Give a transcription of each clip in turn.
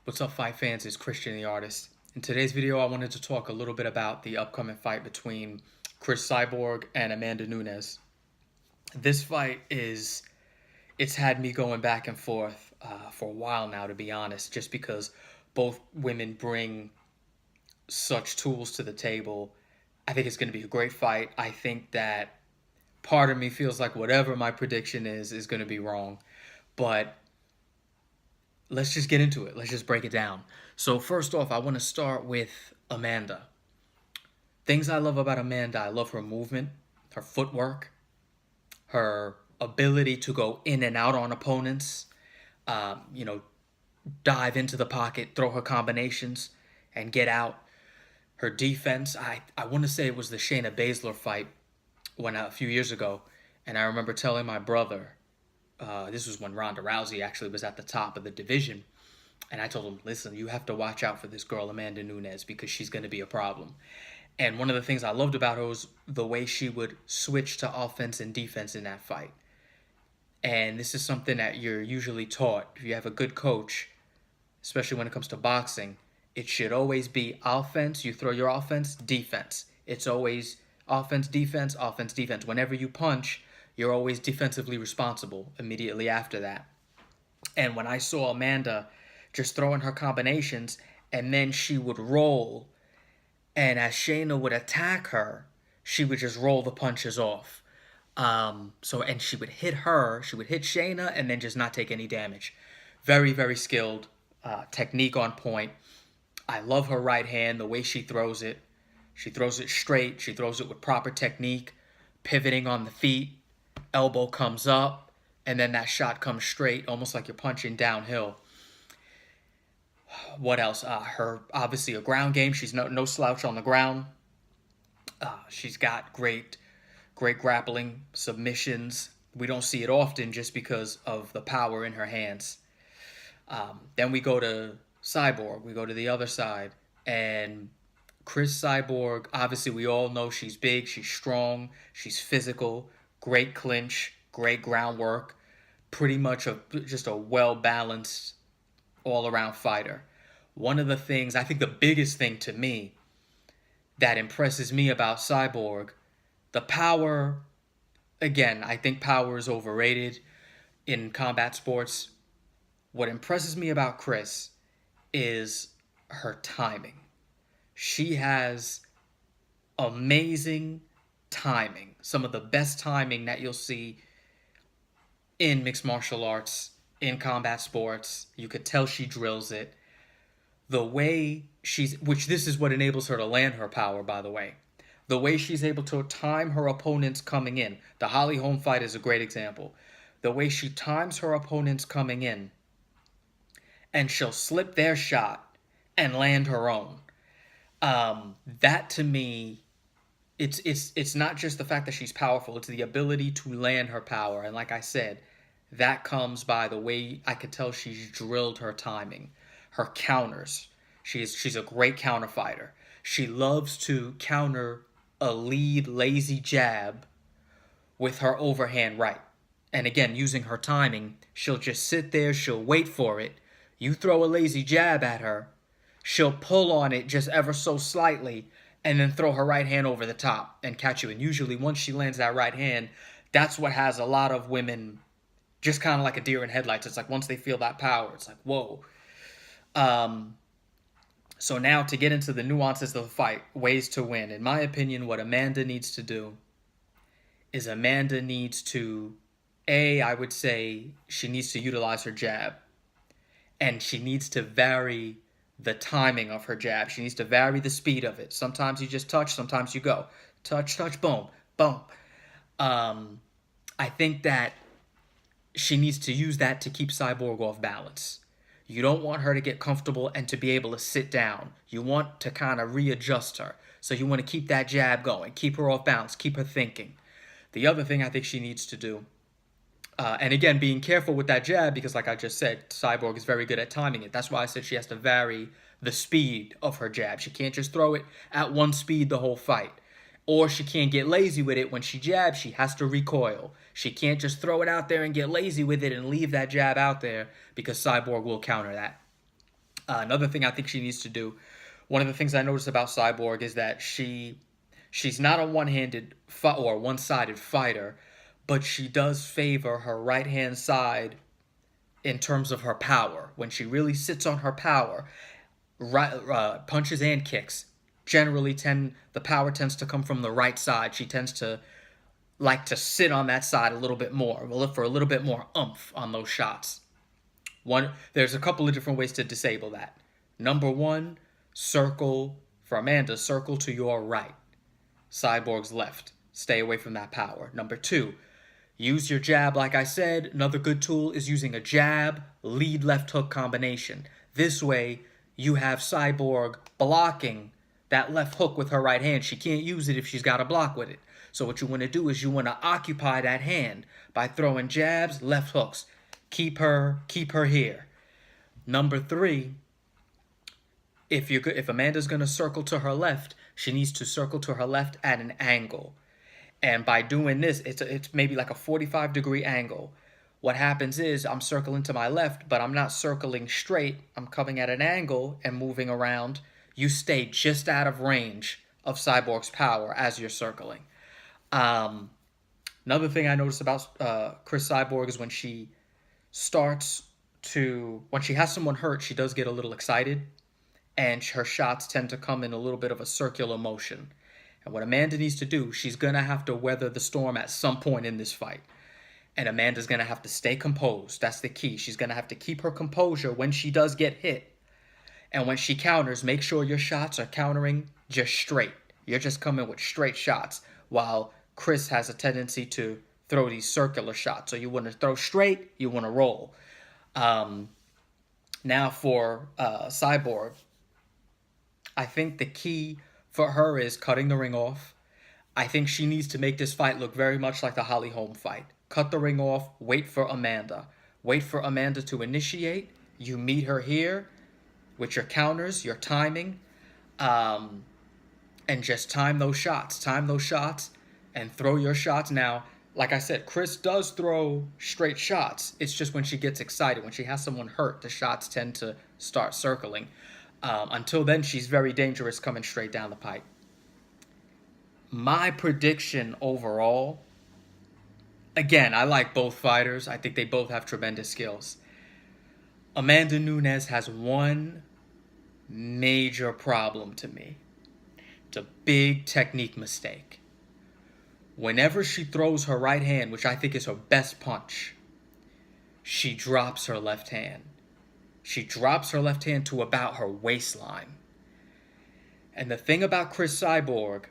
What's up, fight fans? It's Christian the Artist. In today's video, I wanted to talk a little bit about the upcoming fight between Cris Cyborg and Amanda Nunes. This fight it's had me going back and forth for a while now, to be honest, just because both women bring such tools to the table. I think it's going to be a great fight. I think that part of me feels like whatever my prediction is going to be wrong. But let's just get into it. Let's just break it down. So first off, I want to start with Amanda. Things I love about Amanda, I love her movement, her footwork, her ability to go in and out on opponents, um, you know, dive into the pocket, throw her combinations, and get out. Her defense, I want to say it was the Shayna Baszler fight when a few years ago, and I remember telling my brother, this was when Ronda Rousey actually was at the top of the division. And I told him, listen, you have to watch out for this girl, Amanda Nunes, because she's going to be a problem. And one of the things I loved about her was the way she would switch to offense and defense in that fight. And this is something that you're usually taught. If you have a good coach, especially when it comes to boxing, it should always be offense. You throw your offense, defense. It's always offense, defense, offense, defense. Whenever you punch, you're always defensively responsible immediately after that. And when I saw Amanda just throwing her combinations and then she would roll, and as Shayna would attack her, she would just roll the punches off. And she would hit her, she would hit Shayna and then just not take any damage. Very, very skilled, technique on point. I love her right hand, the way she throws it. She throws it straight, she throws it with proper technique, pivoting on the feet, elbow comes up, and then that shot comes straight, almost like you're punching downhill. What else? Her obviously a ground game. She's no slouch on the ground. She's got great grappling submissions. We don't see it often just because of the power in her hands. Then we go to Cyborg. We go to the other side, and Cris Cyborg. Obviously, we all know she's big. She's strong. She's physical. Great clinch. Great groundwork. Pretty much just a well balanced all around fighter. One of the things, I think the biggest thing to me that impresses me about Cyborg, the power, again, I think power is overrated in combat sports. What impresses me about Cris is her timing. She has amazing timing, some of the best timing that you'll see in mixed martial arts, in combat sports. You could tell she drills it. The way which this is what enables her to land her power, by the way. The way she's able to time her opponents coming in. The Holly Holm fight is a great example. The way she times her opponents coming in, and she'll slip their shot and land her own. That to me, it's not just the fact that she's powerful, it's the ability to land her power. And like I said, that comes by the way I could tell she's drilled her timing, her counters. She's a great counter fighter. She loves to counter a lead lazy jab with her overhand right. And again, using her timing, she'll just sit there, she'll wait for it. You throw a lazy jab at her, she'll pull on it just ever so slightly and then throw her right hand over the top and catch you. And usually once she lands that right hand, that's what has a lot of women just kind of like a deer in headlights. It's like once they feel that power, it's like, whoa. So now to get into the nuances of the fight, ways to win. In my opinion, what Amanda needs to do is Amanda needs to, I would say she needs to utilize her jab. And she needs to vary the timing of her jab. She needs to vary the speed of it. Sometimes you just touch, sometimes you go. Touch, touch, boom, boom. I think that she needs to use that to keep Cyborg off balance. You don't want her to get comfortable and to be able to sit down. You want to kind of readjust her. So you want to keep that jab going, keep her off balance, keep her thinking. The other thing I think she needs to do, and again, being careful with that jab, because like I just said, Cyborg is very good at timing it. That's why I said she has to vary the speed of her jab. She can't just throw it at one speed the whole fight. Or she can't get lazy with it. When she jabs, she has to recoil. She can't just throw it out there and get lazy with it and leave that jab out there, because Cyborg will counter that. Another thing I think she needs to do, one of the things I noticed about Cyborg is that she's not a one-handed or one-sided fighter, but she does favor her right-hand side in terms of her power. When she really sits on her power, right, punches and kicks generally the power tends to come from the right side. She tends to like to sit on that side a little bit more. We'll look for a little bit more oomph on those shots. There's a couple of different ways to disable that. Number one, circle for Amanda, circle to your right. Cyborg's left. Stay away from that power. Number two, use your jab. Like I said, another good tool is using a jab, lead, left hook combination. This way, you have Cyborg blocking that left hook with her right hand. She can't use it if she's got to block with it. So what you want to do is you want to occupy that hand by throwing jabs, left hooks. Keep her here. Number three, if Amanda's going to circle to her left, she needs to circle to her left at an angle. And by doing this, it's maybe like a 45-degree angle. What happens is I'm circling to my left, but I'm not circling straight. I'm coming at an angle and moving around. You stay just out of range of Cyborg's power as you're circling. Another thing I noticed about Cris Cyborg is when she has someone hurt, she does get a little excited, and her shots tend to come in a little bit of a circular motion. And what Amanda needs to do, she's going to have to weather the storm at some point in this fight. And Amanda's going to have to stay composed. That's the key. She's going to have to keep her composure when she does get hit. And when she counters, make sure your shots are countering just straight. You're just coming with straight shots, while Cris has a tendency to throw these circular shots. So you want to throw straight, you want to roll. Now for Cyborg, I think the key for her is cutting the ring off. I think she needs to make this fight look very much like the Holly Holm fight. Cut the ring off, wait for Amanda. Wait for Amanda to initiate. You meet her here with your counters, your timing, and just time those shots. Time those shots and throw your shots. Now, like I said, Cris does throw straight shots. It's just when she gets excited, when she has someone hurt, the shots tend to start circling. Until then, she's very dangerous coming straight down the pipe. My prediction overall, again, I like both fighters. I think they both have tremendous skills. Amanda Nunes has one major problem to me. It's a big technique mistake. Whenever she throws her right hand, which I think is her best punch, she drops her left hand. She drops her left hand to about her waistline. And the thing about Cris Cyborg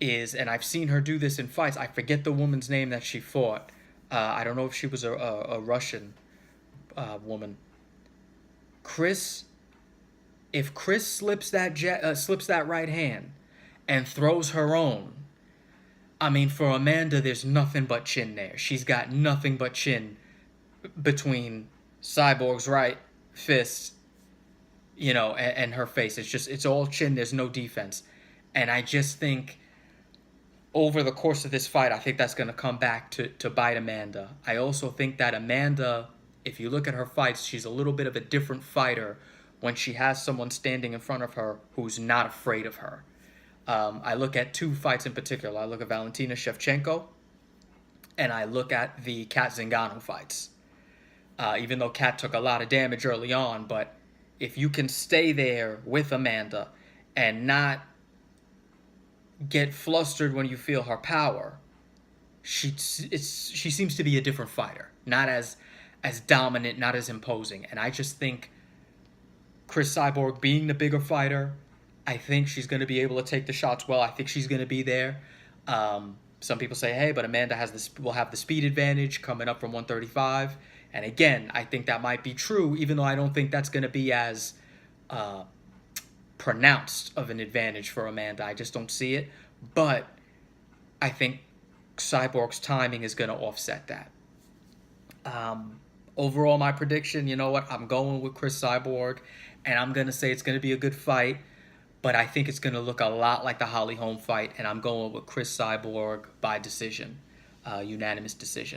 is, and I've seen her do this in fights, I forget the woman's name that she fought. I don't know if she was a Russian woman. If Cris slips that right hand and throws her own, I mean, for Amanda, there's nothing but chin there. She's got nothing but chin between Cyborg's right fist, and her face. It's all chin. There's no defense. And I just think over the course of this fight, I think that's going to come back to bite Amanda. I also think that Amanda, if you look at her fights, she's a little bit of a different fighter when she has someone standing in front of her who's not afraid of her. I look at two fights in particular. I look at Valentina Shevchenko, and I look at the Kat Zingano fights. Even though Kat took a lot of damage early on, but if you can stay there with Amanda and not get flustered when you feel her power, she seems to be a different fighter. Not as dominant, not as imposing. And I just think Cris Cyborg, being the bigger fighter, I think she's going to be able to take the shots well. I think she's going to be there. Some people say, hey, but Amanda will have the speed advantage coming up from 135. And again, I think that might be true, even though I don't think that's going to be as pronounced of an advantage for Amanda. I just don't see it. But I think Cyborg's timing is going to offset that. Overall, my prediction, you know what? I'm going with Cris Cyborg, and I'm going to say it's going to be a good fight. But I think it's going to look a lot like the Holly Holm fight, and I'm going with Cris Cyborg by decision, unanimous decision.